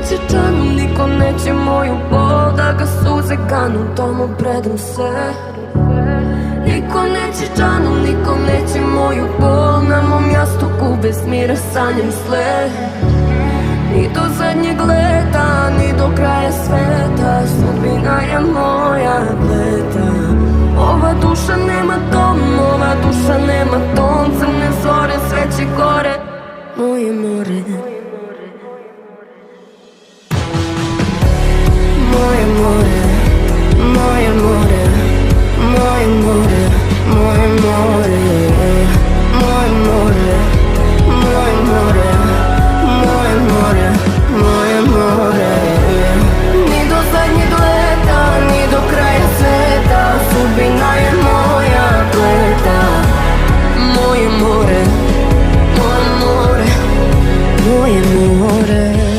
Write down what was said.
neće čanu, niko neće moju bol, da ga suze kanu, tomu predam se. Niko neće čanu, niko neće moju bol, na mom jastuku bez mira sanjam sve. Ni do zadnjeg leta, ni do kraja sveta, sudbina je moja pleta. Ova duša nema dom, ova duša nema ton, crne zore, sve će gore, moje more. Moje more, moje more, moje more, moje more, moje more, moje more, moje more, moje